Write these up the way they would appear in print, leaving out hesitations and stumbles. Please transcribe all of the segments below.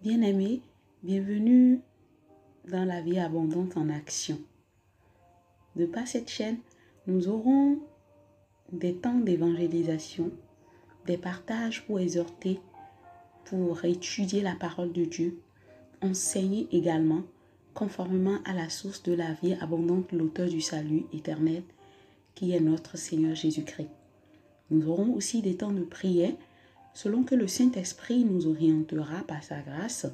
Bien-aimés, bienvenue dans la vie abondante en action. De par cette chaîne, nous aurons des temps d'évangélisation, des partages pour exhorter, pour étudier la parole de Dieu, enseigner également conformément à la source de la vie abondante, l'auteur du salut éternel, qui est notre Seigneur Jésus-Christ. Nous aurons aussi des temps de prière, selon que le Saint-Esprit nous orientera par sa grâce,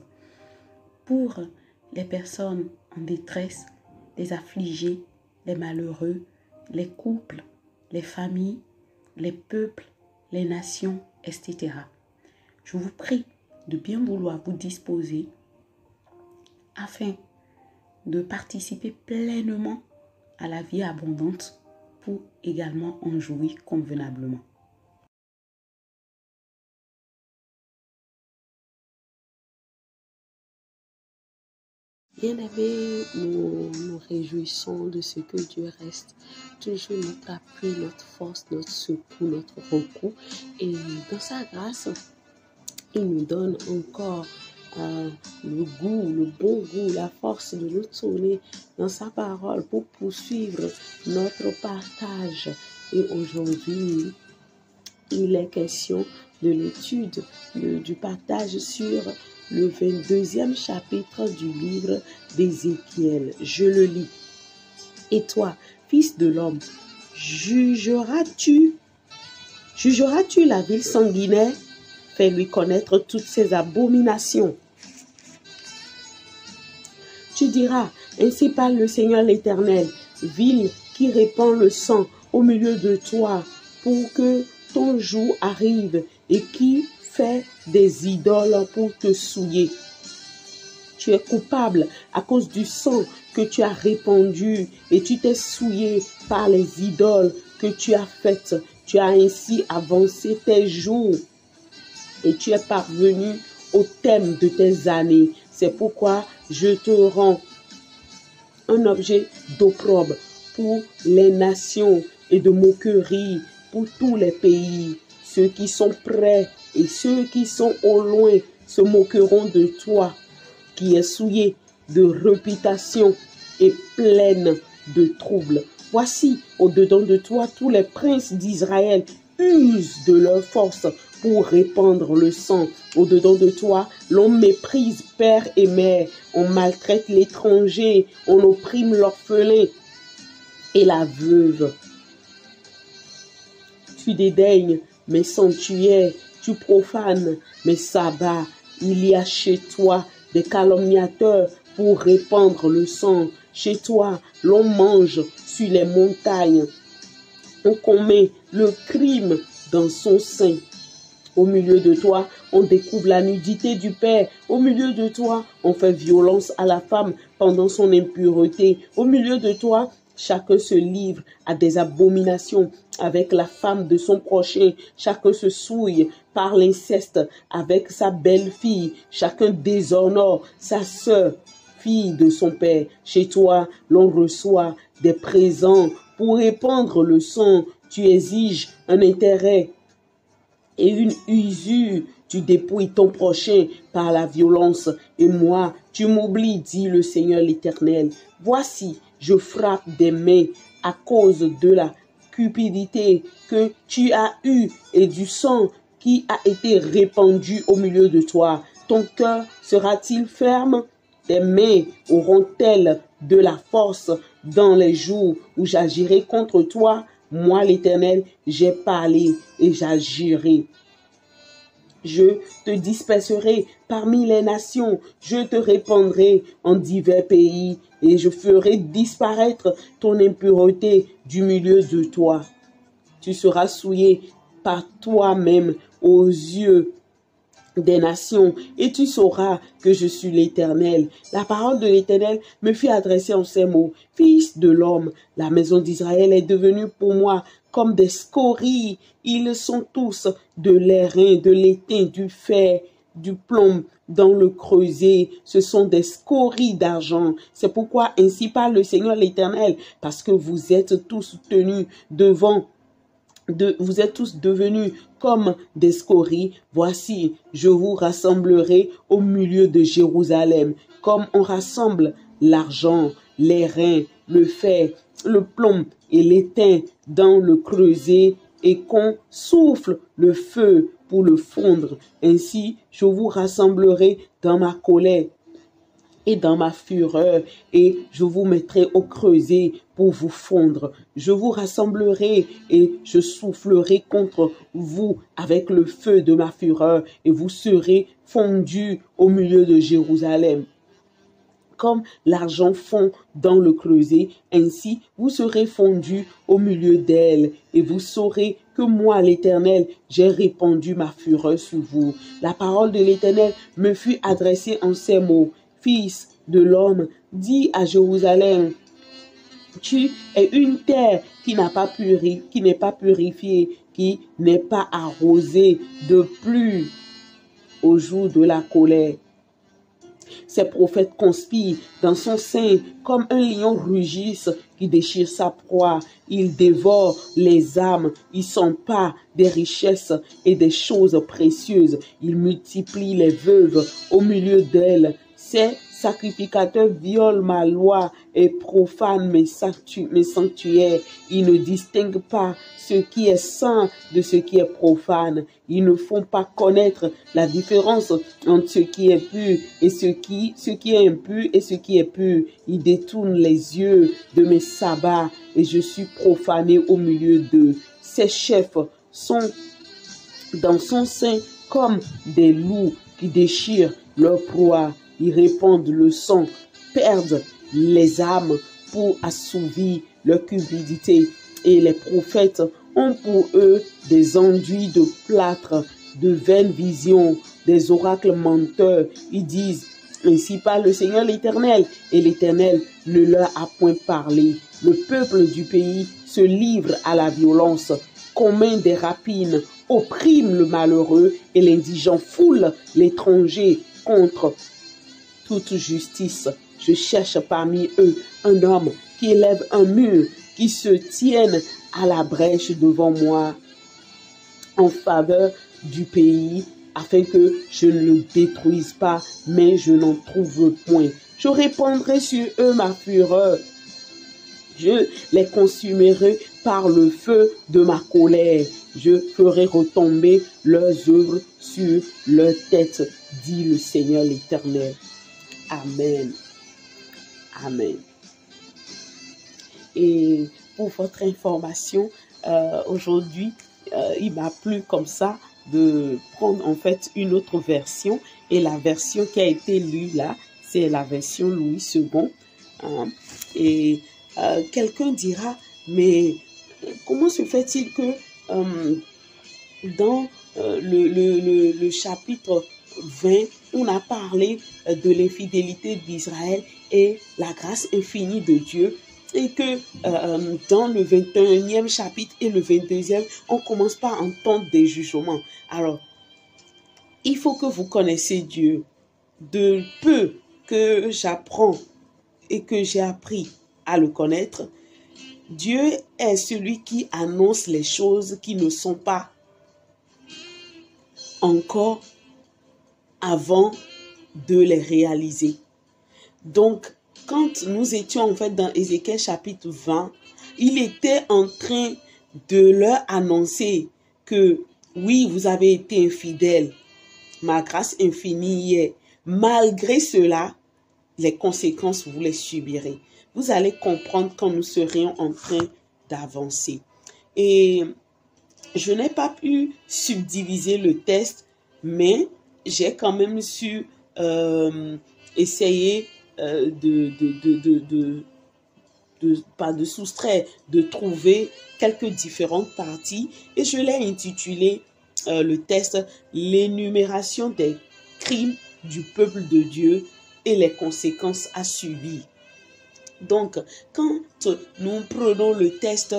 pour les personnes en détresse, les affligés, les malheureux, les couples, les familles, les peuples, les nations, etc. Je vous prie de bien vouloir vous disposer afin de participer pleinement à la vie abondante pour également en jouir convenablement. Bien-aimés, nous nous réjouissons de ce que Dieu reste toujours notre appui, notre force, notre secours, notre recours. Et dans sa grâce, il nous donne encore le goût, le bon goût, la force de nous tourner dans sa parole pour poursuivre notre partage. Et aujourd'hui, il est question de l'étude, du partage sur le 22e chapitre du livre d'Ézéchiel. Je le lis. Et toi, fils de l'homme, jugeras-tu la ville sanguinaire? Fais-lui connaître toutes ses abominations. Tu diras, ainsi parle le Seigneur l'Éternel, ville qui répand le sang au milieu de toi pour que ton jour arrive et qui fait des idoles pour te souiller. Tu es coupable à cause du sang que tu as répandu et tu t'es souillé par les idoles que tu as faites. Tu as ainsi avancé tes jours et tu es parvenu au thème de tes années. C'est pourquoi je te rends un objet d'opprobre pour les nations et de moquerie pour tous les pays. Ceux qui sont près et ceux qui sont au loin se moqueront de toi, qui es souillé de réputation et pleine de troubles. Voici, au-dedans de toi, tous les princes d'Israël usent de leur force pour répandre le sang. Au-dedans de toi, l'on méprise père et mère, on maltraite l'étranger, on opprime l'orphelin et la veuve. Tu dédaignes mes sanctuaires, tu profanes mes sabbats. Il y a chez toi des calomniateurs pour répandre le sang. Chez toi, l'on mange sur les montagnes. On commet le crime dans son sein. Au milieu de toi, on découvre la nudité du père. Au milieu de toi, on fait violence à la femme pendant son impureté. Au milieu de toi, chacun se livre à des abominations avec la femme de son prochain. Chacun se souille par l'inceste avec sa belle-fille. Chacun déshonore sa sœur, fille de son père. Chez toi, l'on reçoit des présents pour répandre le sang. Tu exiges un intérêt et une usure. Tu dépouilles ton prochain par la violence. Et moi, tu m'oublies, dit le Seigneur l'Éternel. Voici, je frappe des mains à cause de la cupidité que tu as eue et du sang qui a été répandu au milieu de toi. Ton cœur sera-t-il ferme? Tes mains auront-elles de la force dans les jours où j'agirai contre toi? Moi, l'Éternel, j'ai parlé et j'agirai. Je te disperserai parmi les nations, je te répandrai en divers pays et je ferai disparaître ton impureté du milieu de toi. Tu seras souillé par toi-même aux yeux des nations et tu sauras que je suis l'Éternel. La parole de l'Éternel me fut adressée en ces mots. Fils de l'homme, la maison d'Israël est devenue pour moi comme des scories. Ils sont tous de l'airain, de l'étain, du fer, du plomb dans le creuset. Ce sont des scories d'argent. C'est pourquoi ainsi parle le Seigneur l'Éternel, parce que vous êtes tous tenus devant vous êtes tous devenus comme des scories. Voici, je vous rassemblerai au milieu de Jérusalem, comme on rassemble l'argent, les reins, le fer, le plomb et l'étain dans le creuset, et qu'on souffle le feu pour le fondre. Ainsi, je vous rassemblerai dans ma colère et dans ma fureur, et je vous mettrai au creuset pour vous fondre. Je vous rassemblerai et je soufflerai contre vous avec le feu de ma fureur, et vous serez fondus au milieu de Jérusalem. Comme l'argent fond dans le creuset, ainsi vous serez fondus au milieu d'elle, et vous saurez que moi, l'Éternel, j'ai répandu ma fureur sur vous. La parole de l'Éternel me fut adressée en ces mots. Fils de l'homme, dis à Jérusalem, tu es une terre qui n'est pas purifiée, qui n'est pas arrosée de pluie au jour de la colère. Ces prophètes conspirent dans son sein comme un lion rugisse qui déchire sa proie. Ils dévorent les âmes, ils s'emparent des richesses et des choses précieuses. Ils multiplient les veuves au milieu d'elles. Ces sacrificateurs violent ma loi et profanent mes sanctuaires. Ils ne distinguent pas ce qui est saint de ce qui est profane. Ils ne font pas connaître la différence entre ce qui est pur et ce qui est impur et ce qui est pur. Ils détournent les yeux de mes sabbats et je suis profané au milieu d'eux. Ces chefs sont dans son sein comme des loups qui déchirent leur proie. Ils répandent le sang, perdent les âmes pour assouvir leur cupidité. Et les prophètes ont pour eux des enduits de plâtre, de vaines visions, des oracles menteurs. Ils disent, ainsi parle le Seigneur l'Éternel, et l'Éternel ne leur a point parlé. Le peuple du pays se livre à la violence, commet des rapines, opprime le malheureux, et l'indigent foule l'étranger contre toute justice. Je cherche parmi eux un homme qui élève un mur, qui se tienne à la brèche devant moi en faveur du pays, afin que je ne le détruise pas, mais je n'en trouve point. Je répandrai sur eux ma fureur. Je les consumerai par le feu de ma colère. Je ferai retomber leurs œuvres sur leur tête, dit le Seigneur l'Éternel. Amen. Amen. Et pour votre information, aujourd'hui, il m'a plu comme ça de prendre en fait une autre version. Et la version qui a été lue là, c'est la version Louis II. Et quelqu'un dira, mais comment se fait-il que dans le chapitre 20, on a parlé de l'infidélité d'Israël et la grâce infinie de Dieu, et que dans le 21e chapitre et le 22e, on commence par entendre des jugements. Alors, il faut que vous connaissiez Dieu. De peu que j'apprends et que j'ai appris à le connaître, Dieu est celui qui annonce les choses qui ne sont pas encore avant de les réaliser. Donc, quand nous étions en fait dans Ézéchiel chapitre 20, il était en train de leur annoncer que oui, vous avez été infidèles, ma grâce infinie y est. Malgré cela, les conséquences, vous les subirez. Vous allez comprendre quand nous serions en train d'avancer. Et je n'ai pas pu subdiviser le texte, mais j'ai quand même su essayer pas de soustraire, de trouver quelques différentes parties. Et je l'ai intitulé le texte « L'énumération des crimes du peuple de Dieu et les conséquences à subir ». Donc, quand nous prenons le texte,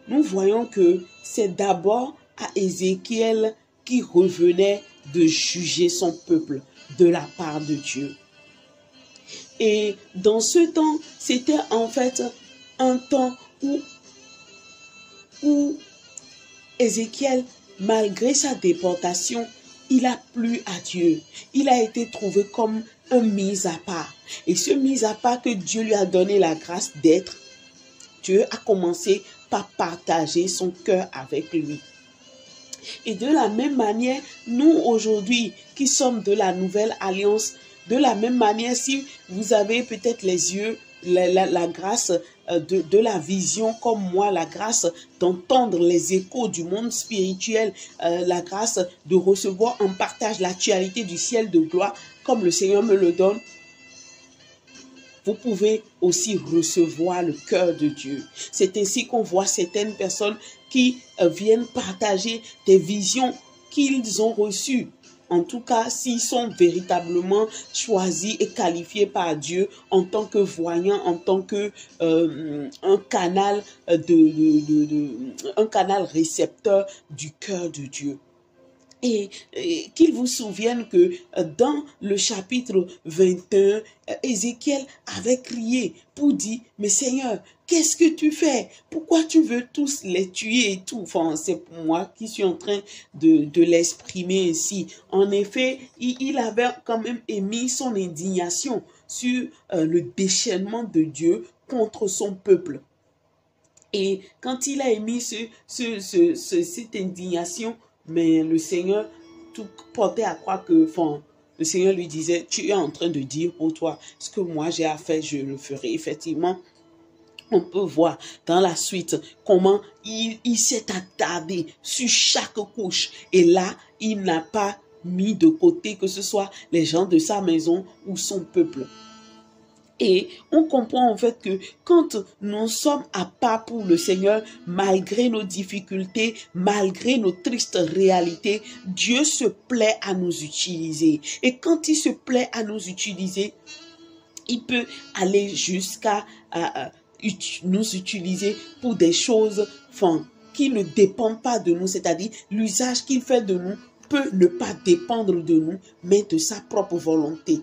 nous voyons que c'est d'abord à Ézéchiel qui revenait de juger son peuple de la part de Dieu. Et dans ce temps, c'était en fait un temps où Ézéchiel, malgré sa déportation, il a plu à Dieu. Il a été trouvé comme un mis à part. Et ce mis à part que Dieu lui a donné la grâce d'être, Dieu a commencé par partager son cœur avec lui. Et de la même manière, nous aujourd'hui qui sommes de la nouvelle alliance, de la même manière, si vous avez peut-être les yeux, la grâce de la vision comme moi, la grâce d'entendre les échos du monde spirituel, la grâce de recevoir en partage l'actualité du ciel de gloire comme le Seigneur me le donne, vous pouvez aussi recevoir le cœur de Dieu. C'est ainsi qu'on voit certaines personnes qui viennent partager des visions qu'ils ont reçues. En tout cas, s'ils sont véritablement choisis et qualifiés par Dieu en tant que voyants, en tant que un canal un canal récepteur du cœur de Dieu. Et qu'il vous souvienne que dans le chapitre 21, Ézéchiel avait crié pour dire, mais Seigneur, qu'est-ce que tu fais? Pourquoi tu veux tous les tuer et tout? Enfin, c'est moi qui suis en train de l'exprimer ici. En effet, il avait quand même émis son indignation sur le déchaînement de Dieu contre son peuple. Et quand il a émis cette indignation, mais le Seigneur tout portait à croire que, enfin, le Seigneur lui disait, tu es en train de dire pour toi, ce que moi j'ai à faire, je le ferai. Effectivement, on peut voir dans la suite comment il s'est attardé sur chaque couche. Et là, il n'a pas mis de côté que ce soit les gens de sa maison ou son peuple. Et on comprend en fait que quand nous sommes à part pour le Seigneur, malgré nos difficultés, malgré nos tristes réalités, Dieu se plaît à nous utiliser. Et quand il se plaît à nous utiliser, il peut aller jusqu'à nous utiliser pour des choses qui ne dépendent pas de nous. C'est-à-dire l'usage qu'il fait de nous peut ne pas dépendre de nous, mais de sa propre volonté.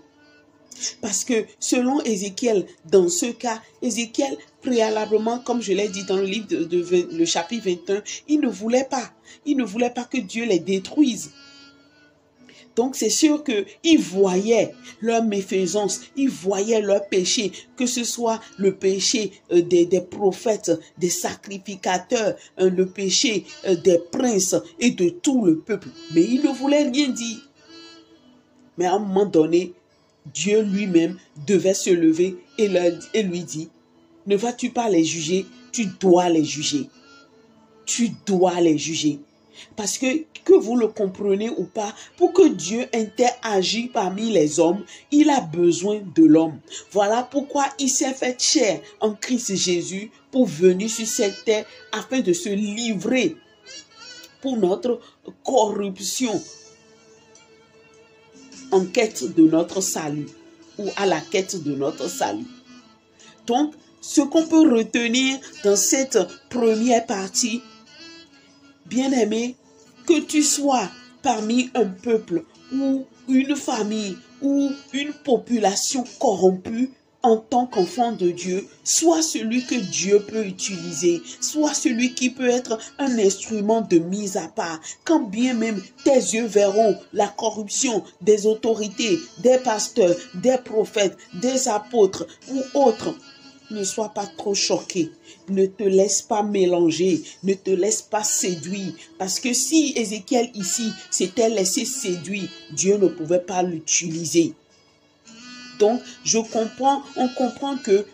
Parce que selon Ézéchiel, dans ce cas, Ézéchiel, préalablement, comme je l'ai dit dans le livre le chapitre 21, il ne voulait pas que Dieu les détruise. Donc c'est sûr qu'ils voyaient leur méfaisance, ils voyaient leur péché, que ce soit le péché des prophètes, des sacrificateurs, le péché des princes et de tout le peuple. Mais ils ne voulaient rien dire. Mais à un moment donné, Dieu lui-même devait se lever et lui dit, ne vas-tu pas les juger? Tu dois les juger. Tu dois les juger. Parce que vous le comprenez ou pas, pour que Dieu interagisse parmi les hommes, il a besoin de l'homme. Voilà pourquoi il s'est fait chair en Christ Jésus pour venir sur cette terre afin de se livrer pour notre corruption, en quête de notre salut ou à la quête de notre salut. Donc, ce qu'on peut retenir dans cette première partie, bien-aimé, que tu sois parmi un peuple ou une famille ou une population corrompue, en tant qu'enfant de Dieu, soit celui que Dieu peut utiliser, soit celui qui peut être un instrument de mise à part. Quand bien même tes yeux verront la corruption des autorités, des pasteurs, des prophètes, des apôtres ou autres, ne sois pas trop choqué. Ne te laisse pas mélanger, ne te laisse pas séduire. Parce que si Ézéchiel ici s'était laissé séduire, Dieu ne pouvait pas l'utiliser. Donc, on comprend que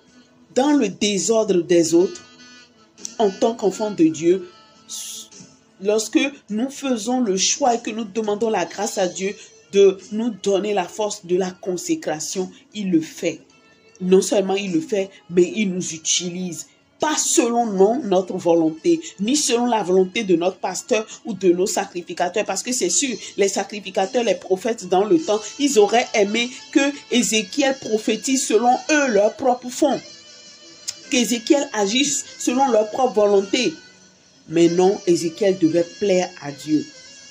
dans le désordre des autres, en tant qu'enfant de Dieu, lorsque nous faisons le choix et que nous demandons la grâce à Dieu de nous donner la force de la consécration, il le fait. Non seulement il le fait, mais il nous utilise. Pas selon notre volonté, ni selon la volonté de notre pasteur ou de nos sacrificateurs. Parce que c'est sûr, les sacrificateurs, les prophètes dans le temps, ils auraient aimé que Ézéchiel prophétise selon eux leur propre fond. Qu'Ézéchiel agisse selon leur propre volonté. Mais non, Ézéchiel devait plaire à Dieu.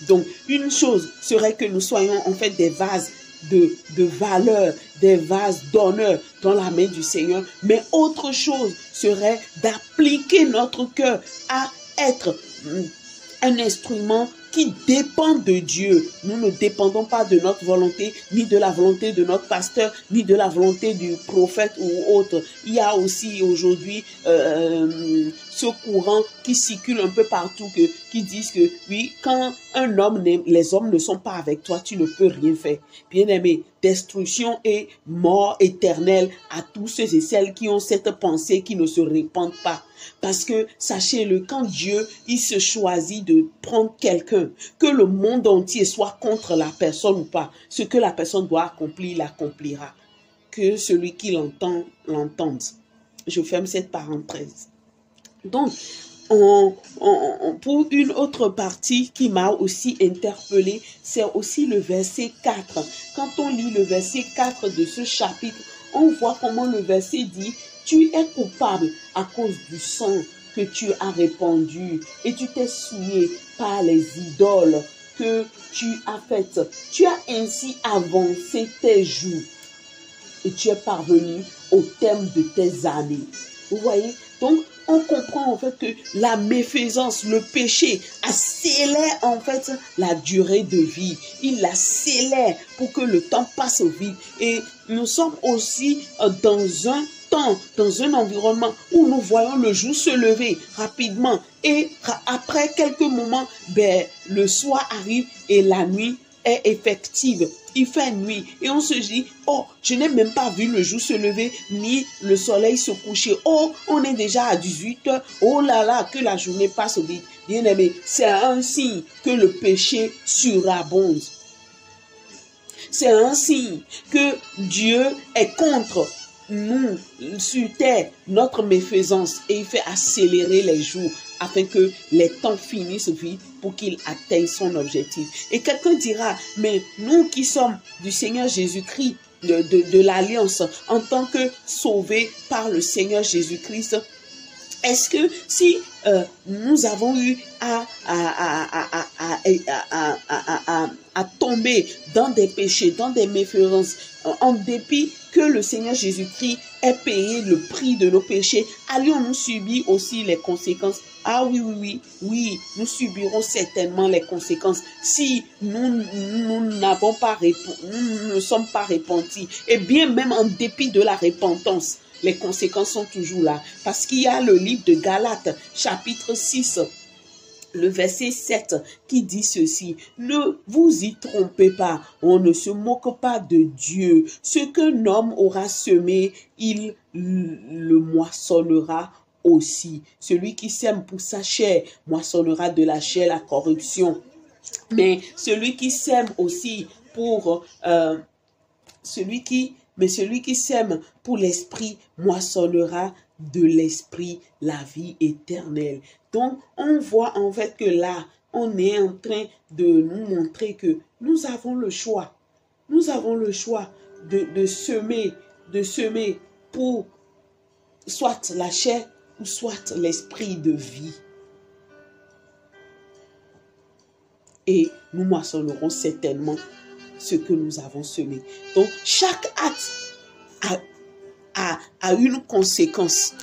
Donc, une chose serait que nous soyons en fait des vases de valeur, des vases d'honneur dans la main du Seigneur. Mais autre chose serait d'appliquer notre cœur à être un instrument qui dépend de Dieu. Nous ne dépendons pas de notre volonté, ni de la volonté de notre pasteur, ni de la volonté du prophète ou autre. Il y a aussi aujourd'hui ce courant qui circule un peu partout, qui disent que oui, quand un homme, les hommes ne sont pas avec toi, tu ne peux rien faire. Bien aimé, destruction et mort éternelle à tous ceux et celles qui ont cette pensée qui ne se répandent pas. Parce que, sachez-le, quand Dieu, il se choisit de prendre quelqu'un, que le monde entier soit contre la personne ou pas, ce que la personne doit accomplir, il l'accomplira. Que celui qui l'entend, l'entende. Je ferme cette parenthèse. Donc, pour une autre partie qui m'a aussi interpellée, c'est aussi le verset 4. Quand on lit le verset 4 de ce chapitre, on voit comment le verset dit « Tu es coupable à cause du sang que tu as répandu et tu t'es souillé par les idoles que tu as faites. Tu as ainsi avancé tes jours et tu es parvenu au terme de tes années. » Vous voyez? Donc, on comprend en fait que la méfaisance, le péché accélère en fait la durée de vie. Il l'accélère pour que le temps passe vite. Et nous sommes aussi dans un temps, dans un environnement où nous voyons le jour se lever rapidement. Et après quelques moments, le soir arrive et la nuit est effective. Il fait nuit et on se dit, oh, je n'ai même pas vu le jour se lever ni le soleil se coucher. Oh, on est déjà à 18 heures. Oh là là, que la journée passe vite. Bien aimé, c'est un signe que le péché surabonde. C'est un signe que Dieu est contre nous sur terre, notre méfaisance, et il fait accélérer les jours afin que les temps finissent vite pour qu'il atteigne son objectif. Et quelqu'un dira, mais nous qui sommes du Seigneur Jésus-Christ, de l'Alliance, en tant que sauvés par le Seigneur Jésus-Christ, est-ce que si nous avons eu à tomber dans des péchés, dans des méfaisances, en dépit que le Seigneur Jésus-Christ ait payé le prix de nos péchés, allions-nous subir aussi les conséquences? Ah oui, nous subirons certainement les conséquences si nous n'avons pas nous ne sommes pas repentis. Et bien même en dépit de la repentance, les conséquences sont toujours là. Parce qu'il y a le livre de Galates, chapitre 6, le verset 7, qui dit ceci. Ne vous y trompez pas, on ne se moque pas de Dieu. Ce qu'un homme aura semé, il le moissonnera aussi. Celui qui sème pour sa chair, moissonnera de la chair la corruption. Mais celui qui sème aussi pour... celui qui sème pour l'esprit moissonnera de l'esprit la vie éternelle. Donc, on voit en fait que là, on est en train de nous montrer que nous avons le choix. Nous avons le choix de semer pour soit la chair ou soit l'esprit de vie. Et nous moissonnerons certainement ce que nous avons semé. Donc, chaque acte a une conséquence.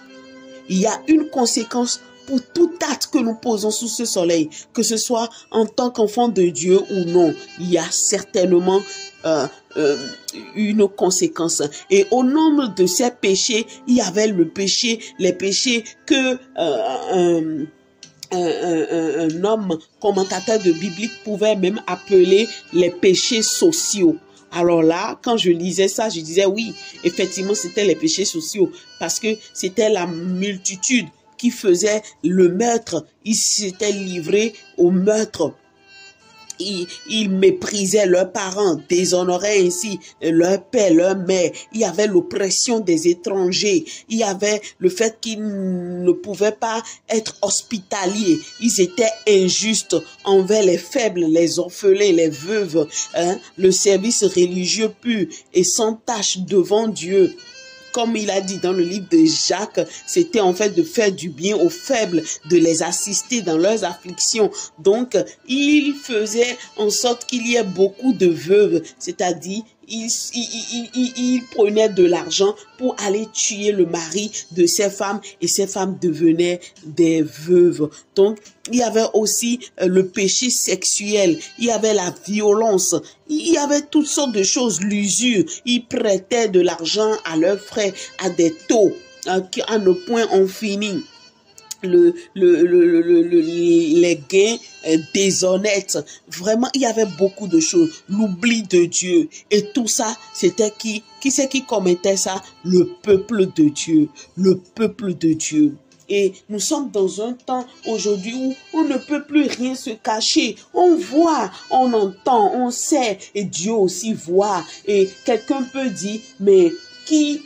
Il y a une conséquence pour tout acte que nous posons sous ce soleil, que ce soit en tant qu'enfant de Dieu ou non. Il y a certainement une conséquence. Et au nombre de ces péchés, il y avait les péchés que un homme commentateur de biblique pouvait même appeler les péchés sociaux. Alors là, quand je lisais ça, je disais oui, effectivement, c'était les péchés sociaux parce que c'était la multitude qui faisait le meurtre. Ils s'étaient livrés au meurtre. Ils méprisaient leurs parents, déshonoraient ainsi leur père, leur mère. Il y avait l'oppression des étrangers. Il y avait le fait qu'ils ne pouvaient pas être hospitaliers. Ils étaient injustes envers les faibles, les orphelins, les veuves. Le service religieux pur et sans tache devant Dieu. Comme il a dit dans le livre de Jacques, c'était en fait de faire du bien aux faibles, de les assister dans leurs afflictions. Donc, il faisait en sorte qu'il y ait beaucoup de veuves, c'est-à-dire il prenait de l'argent pour aller tuer le mari de ses femmes et ces femmes devenaient des veuves. Donc, il y avait aussi le péché sexuel, il y avait la violence, il y avait toutes sortes de choses, l'usure. Ils prêtaient de l'argent à leurs frères à des taux à ne point en finit. Les gains déshonnêtes. Vraiment, il y avait beaucoup de choses. L'oubli de Dieu. Et tout ça, c'était qui c'est qui commettait ça? Le peuple de Dieu. Le peuple de Dieu. Et nous sommes dans un temps aujourd'hui où on ne peut plus rien se cacher. On voit, on entend, on sait. Et Dieu aussi voit. Et quelqu'un peut dire, mais qui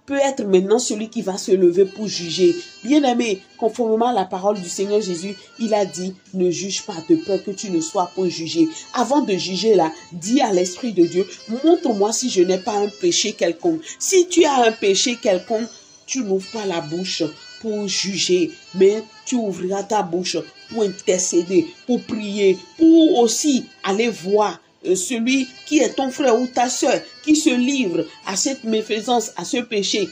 peut être maintenant celui qui va se lever pour juger? Bien-aimé, conformément à la parole du Seigneur Jésus, il a dit, ne juge pas de peur que tu ne sois point jugé. Avant de juger là, dis à l'Esprit de Dieu, montre-moi si je n'ai pas un péché quelconque. Si tu as un péché quelconque, tu n'ouvres pas la bouche pour juger, mais tu ouvriras ta bouche pour intercéder, pour prier, pour aussi aller voir celui qui est ton frère ou ta soeur, qui se livre à cette méfaisance, à ce péché,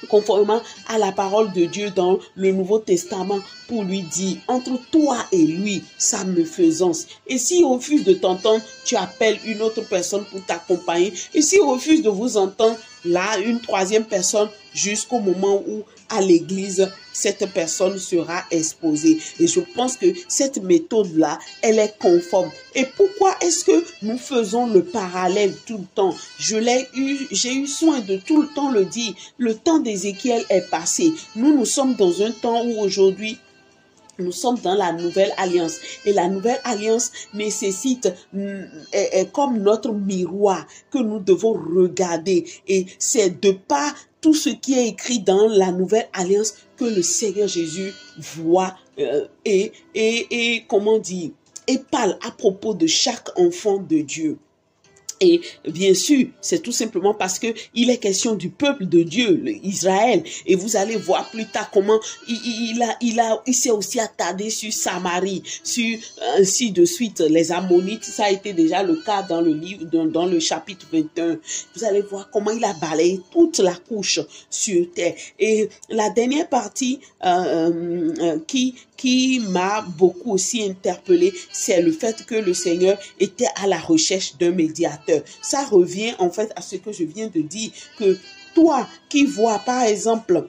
conformément à la parole de Dieu dans le Nouveau Testament, pour lui dire, entre toi et lui, sa méfaisance. Et s'il refuse de t'entendre, tu appelles une autre personne pour t'accompagner. Et s'il refuse de vous entendre, là, une troisième personne, jusqu'au moment où, à l'église, cette personne sera exposée. Et je pense que cette méthode-là, elle est conforme. Et pourquoi est-ce que nous faisons le parallèle tout le temps? J'ai eu soin de tout le temps le dire. Le temps d'Ézéchiel est passé. Nous sommes dans un temps où aujourd'hui, nous sommes dans la nouvelle alliance. Et la nouvelle alliance nécessite, est comme notre miroir que nous devons regarder. Et c'est de par tout ce qui est écrit dans la nouvelle alliance que le Seigneur Jésus voit et comment dire, et parle à propos de chaque enfant de Dieu. Et bien sûr, c'est tout simplement parce que il est question du peuple de Dieu, Israël. Et vous allez voir plus tard comment il s'est aussi attardé sur Samarie, sur ainsi de suite les Ammonites. Ça a été déjà le cas dans le livre, dans le chapitre 21. Vous allez voir comment il a balayé toute la couche sur terre. Et la dernière partie qui m'a beaucoup aussi interpellé, c'est le fait que le Seigneur était à la recherche d'un médiateur. Ça revient en fait à ce que je viens de dire, que toi qui vois par exemple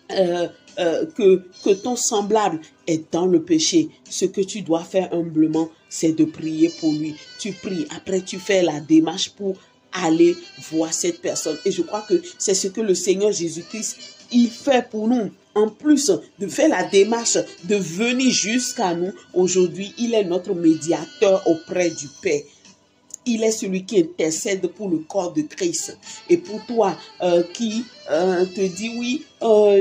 que ton semblable est dans le péché, ce que tu dois faire humblement, c'est de prier pour lui. Tu pries, après tu fais la démarche pour aller voir cette personne. Et je crois que c'est ce que le Seigneur Jésus-Christ, il fait pour nous. En plus de faire la démarche de venir jusqu'à nous, aujourd'hui, il est notre médiateur auprès du Père. Il est celui qui intercède pour le corps de Christ. Et pour toi qui te dit, oui,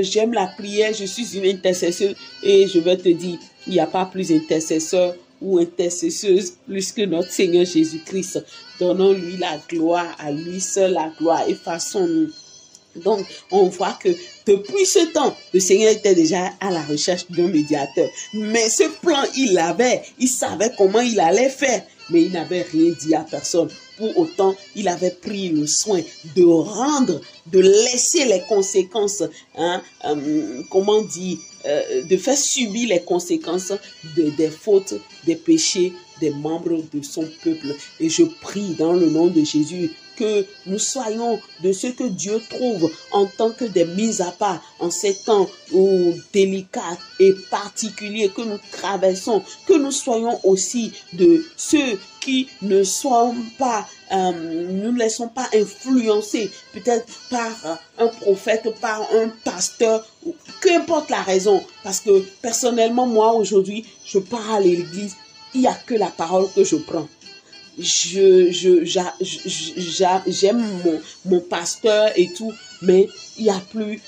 j'aime la prière, je suis une intercesseuse, et je vais te dire, il n'y a pas plus intercesseur ou intercesseuse plus que notre Seigneur Jésus-Christ. Donnons-lui la gloire, à lui seul la gloire, et façons-nous. Donc, on voit que depuis ce temps, le Seigneur était déjà à la recherche d'un médiateur. Mais ce plan, il l'avait. Il savait comment il allait faire. Mais il n'avait rien dit à personne. Pour autant, il avait pris le soin de rendre, de laisser les conséquences, comment dire, de faire subir les conséquences des fautes, des péchés des membres de son peuple. Et je prie dans le nom de Jésus que nous soyons de ce que Dieu trouve en tant que des mises à part en ces temps délicats et particuliers que nous traversons, que nous soyons aussi de ceux qui ne sont pas, nous ne laissons pas influencer peut-être par un prophète, par un pasteur, qu'importe la raison. Parce que personnellement, moi aujourd'hui, je pars à l'église, il n'y a que la parole que je prends. J'aime mon pasteur et tout, mais il n'y a plus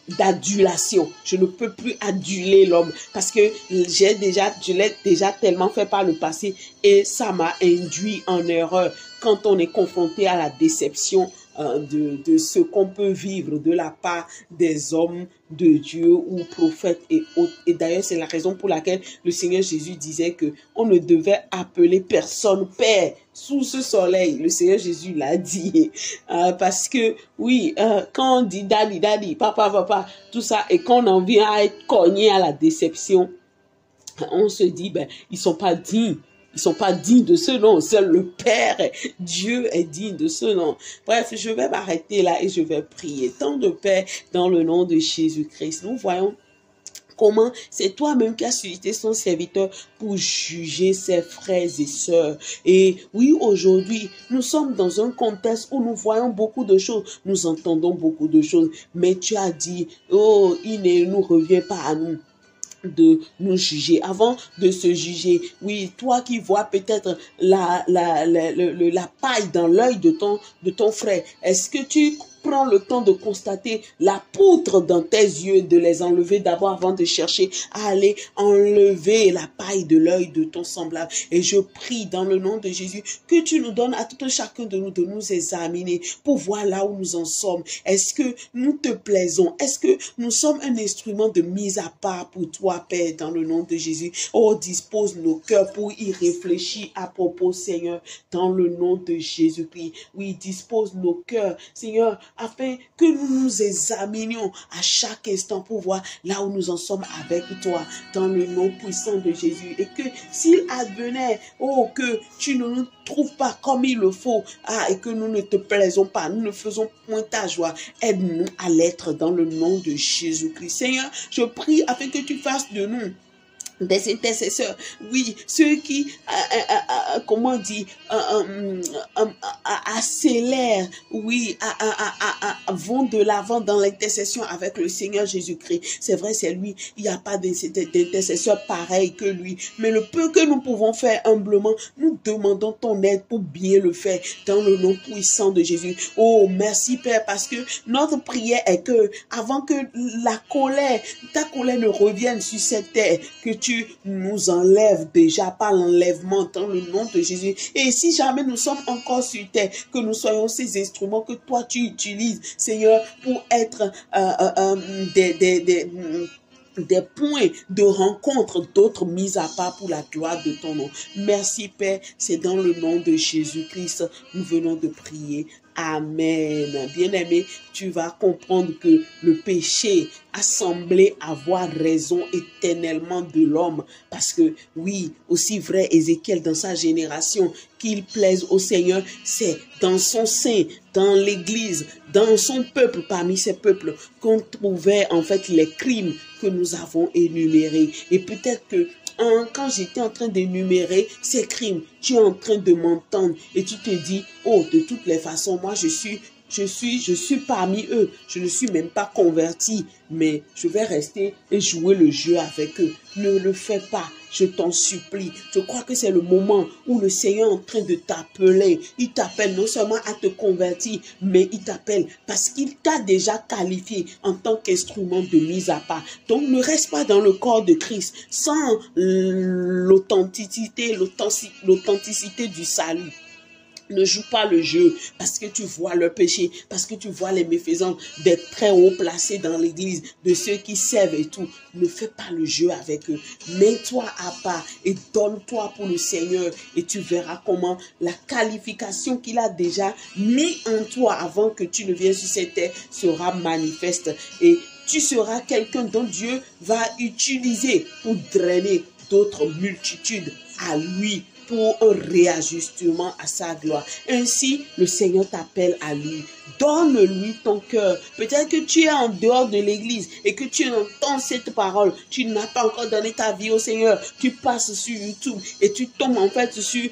d'adulation. Je ne peux plus aduler l'homme parce que je l'ai déjà tellement fait par le passé et ça m'a induit en erreur. Quand on est confronté à la déception, de ce qu'on peut vivre de la part des hommes de Dieu ou prophètes et autres. Et d'ailleurs, c'est la raison pour laquelle le Seigneur Jésus disait que on ne devait appeler personne Père sous ce soleil. Le Seigneur Jésus l'a dit. Parce que, oui, quand on dit daddy, daddy, papa, papa, tout ça, et qu'on en vient à être cogné à la déception, on se dit, ben, ils sont pas dignes. Ils sont pas dignes de ce nom. Seul le Père, Dieu est digne de ce nom. Bref, je vais m'arrêter là et je vais prier. Tant de paix dans le nom de Jésus-Christ. Nous voyons comment c'est toi-même qui as suscité son serviteur pour juger ses frères et sœurs. Et oui, aujourd'hui, nous sommes dans un contexte où nous voyons beaucoup de choses, nous entendons beaucoup de choses, mais tu as dit, oh, il ne nous revient pas à nous de nous juger, avant de se juger. Oui, toi qui vois peut-être la paille dans l'œil de ton frère, est-ce que tu prends le temps de constater la poutre dans tes yeux, de les enlever d'abord avant de chercher à aller enlever la paille de l'œil de ton semblable? Et je prie dans le nom de Jésus que tu nous donnes à tout un chacun de nous examiner pour voir là où nous en sommes. Est-ce que nous te plaisons? Est-ce que nous sommes un instrument de mise à part pour toi, Père, dans le nom de Jésus? Oh, dispose nos cœurs pour y réfléchir à propos, Seigneur, dans le nom de Jésus-Christ. Oui, dispose nos cœurs, Seigneur, afin que nous nous examinions à chaque instant pour voir là où nous en sommes avec toi, dans le nom puissant de Jésus. Et que s'il advenait, oh, que tu ne nous trouves pas comme il le faut, et que nous ne te plaisons pas, nous ne faisons point ta joie, aide-nous à l'être dans le nom de Jésus-Christ. Seigneur, je prie afin que tu fasses de nous des intercesseurs, oui, ceux qui, comment on dit, accélèrent, oui, vont de l'avant dans l'intercession avec le Seigneur Jésus-Christ. C'est vrai, c'est lui, il n'y a pas d'intercesseur pareil que lui, mais le peu que nous pouvons faire humblement, nous demandons ton aide pour bien le faire, dans le nom puissant de Jésus. Oh, merci Père, parce que notre prière est que, avant que ta colère ne revienne sur cette terre, que tu nous enlèves déjà par l'enlèvement dans le nom de Jésus. Et si jamais nous sommes encore sur terre, que nous soyons ces instruments que toi tu utilises, Seigneur, pour être des points de rencontre, d'autres mis à part pour la gloire de ton nom. Merci Père, c'est dans le nom de Jésus-Christ nous venons de prier. Amen. Bien-aimé, tu vas comprendre que le péché a semblé avoir raison éternellement de l'homme. Parce que, oui, aussi vrai Ézéchiel dans sa génération, qu'il plaise au Seigneur, c'est dans son sein, dans l'église, dans son peuple, parmi ses peuples, qu'on trouvait en fait les crimes que nous avons énumérés. Et peut-être que quand j'étais en train d'énumérer ces crimes, tu es en train de m'entendre et tu te dis, oh, de toutes les façons, moi je suis parmi eux, je ne suis même pas converti, mais je vais rester et jouer le jeu avec eux. Ne le fais pas, je t'en supplie. Je crois que c'est le moment où le Seigneur est en train de t'appeler. Il t'appelle non seulement à te convertir, mais il t'appelle parce qu'il t'a déjà qualifié en tant qu'instrument de mise à part. Donc ne reste pas dans le corps de Christ sans l'authenticité du salut. Ne joue pas le jeu parce que tu vois le péché, parce que tu vois les méfaisants des très hauts placés dans l'église, de ceux qui servent et tout. Ne fais pas le jeu avec eux. Mets-toi à part et donne-toi pour le Seigneur et tu verras comment la qualification qu'il a déjà mis en toi avant que tu ne viennes sur cette terre sera manifeste et tu seras quelqu'un dont Dieu va utiliser pour drainer d'autres multitudes à lui, pour un réajustement à sa gloire. Ainsi, le Seigneur t'appelle à lui. Donne-lui ton cœur. Peut-être que tu es en dehors de l'église et que tu entends cette parole. Tu n'as pas encore donné ta vie au Seigneur. Tu passes sur YouTube et tu tombes en fait sur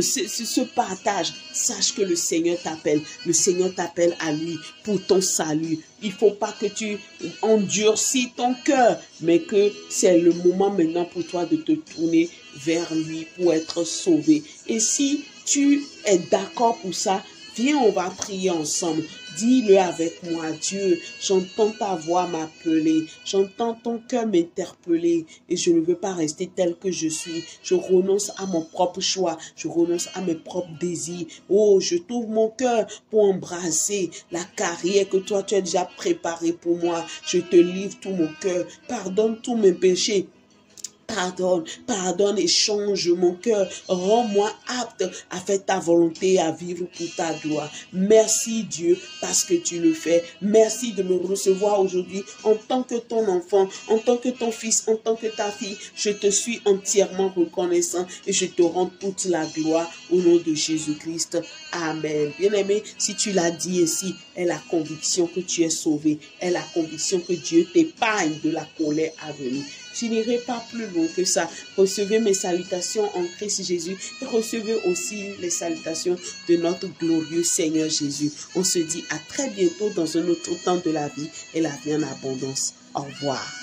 ce partage. Sache que le Seigneur t'appelle. Le Seigneur t'appelle à lui pour ton salut. Il ne faut pas que tu endurcis ton cœur, mais que c'est le moment maintenant pour toi de te tourner vers lui pour être sauvé. Et si tu es d'accord pour ça, Viens, on va prier ensemble. Dis-le avec moi, Dieu, j'entends ta voix m'appeler, j'entends ton cœur m'interpeller et je ne veux pas rester tel que je suis. Je renonce à mon propre choix, je renonce à mes propres désirs. Oh, je t'ouvre mon cœur pour embrasser la carrière que toi tu as déjà préparée pour moi. Je te livre tout mon cœur, pardonne tous mes péchés. Pardonne, pardonne et change mon cœur. Rends-moi apte à faire ta volonté, à vivre pour ta gloire. Merci Dieu parce que tu le fais. Merci de me recevoir aujourd'hui en tant que ton enfant, en tant que ton fils, en tant que ta fille. Je te suis entièrement reconnaissant et je te rends toute la gloire au nom de Jésus-Christ. Amen. Bien-aimé, si tu l'as dit ici, aie la conviction que tu es sauvé. Aie la conviction que Dieu t'épargne de la colère à venir. Je n'irai pas plus loin que ça. Recevez mes salutations en Christ Jésus et recevez aussi les salutations de notre glorieux Seigneur Jésus. On se dit à très bientôt dans un autre temps de la vie et la vie en abondance. Au revoir.